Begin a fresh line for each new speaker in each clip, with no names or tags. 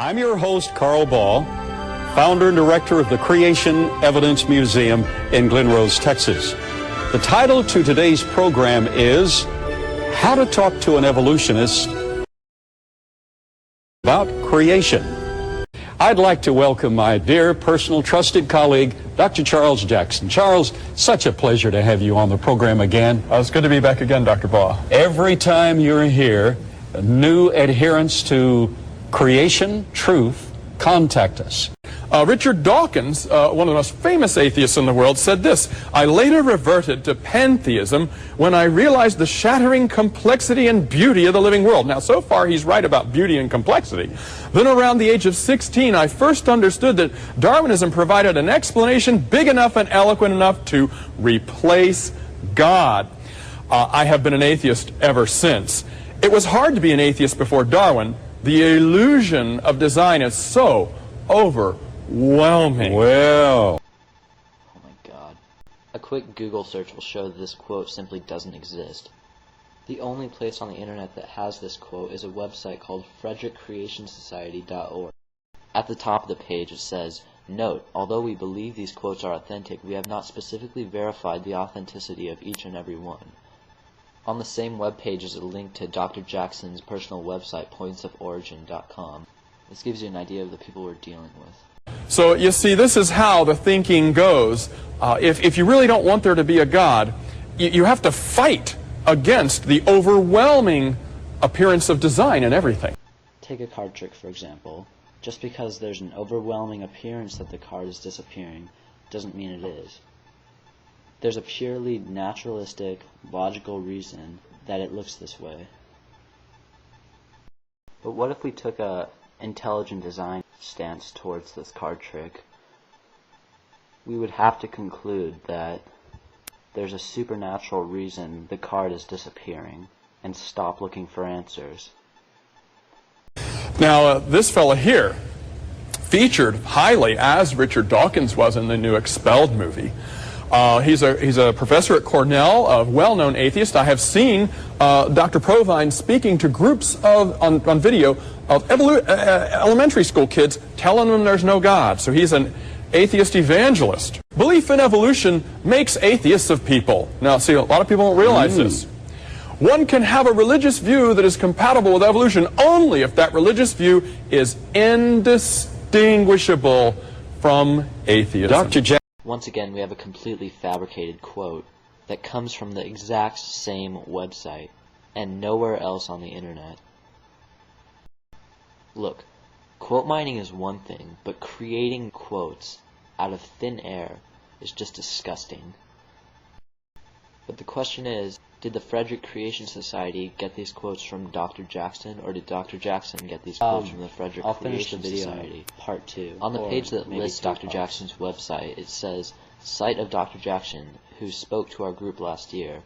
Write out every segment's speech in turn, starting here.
I'm your host, Carl Ball, founder and director of the Creation Evidence Museum in Glen Rose, Texas. The title to today's program is How to Talk to an Evolutionist About Creation. I'd like to welcome my dear, personal, trusted colleague, Dr. Charles Jackson. Charles, such a pleasure to have you on the program again.
It's good to be back again, Dr. Ball.
Every time you're here, new adherents to creation, truth, contact us.
Richard Dawkins, one of the most famous atheists in the world, said this: I later reverted to pantheism when I realized the shattering complexity and beauty of the living world. Now, so far, he's right about beauty and complexity. Then around the age of 16, I first understood that Darwinism provided an explanation big enough and eloquent enough to replace God. I have been an atheist ever since. It was hard to be an atheist before Darwin. The illusion of design is so overwhelming.
Well.
Oh my God. A quick Google search will show that this quote simply doesn't exist. The only place on the internet that has this quote is a website called frederickcreationsociety.org. At the top of the page it says, "Note, although we believe these quotes are authentic, we have not specifically verified the authenticity of each and every one." On the same webpage is a link to Dr. Jackson's personal website, pointsoforigin.com. This gives you an idea of the people we're dealing with.
So, you see, this is how the thinking goes. If you really don't want there to be a God, you have to fight against the overwhelming appearance of design in everything.
Take a card trick, for example. Just because there's an overwhelming appearance that the card is disappearing doesn't mean it is. There's a purely naturalistic, logical reason that it looks this way. But what if we took a intelligent design stance towards this card trick? We would have to conclude that there's a supernatural reason the card is disappearing and stop looking for answers.
Now, this fella here, featured highly as Richard Dawkins was in the new Expelled movie. He's a professor at Cornell, a well-known atheist. I have seen Dr. Provine speaking to groups on video of elementary school kids telling them there's no God. So he's an atheist evangelist. Belief in evolution makes atheists of people. Now, see, a lot of people don't realize this. One can have a religious view that is compatible with evolution only if that religious view is indistinguishable from atheism.
Dr. Jackson.
Once again, we have a completely fabricated quote that comes from the exact same website and nowhere else on the internet. Look, quote mining is one thing, but creating quotes out of thin air is just disgusting. But the question is, did the Frederick Creation Society get these quotes from Dr. Jackson, or did Dr. Jackson get these quotes from the Frederick Creation Society? Part 2. On the page that lists Dr. Jackson's website, it says, "Site of Dr. Jackson, who spoke to our group last year,"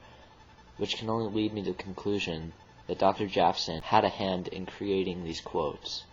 which can only lead me to the conclusion that Dr. Jackson had a hand in creating these quotes.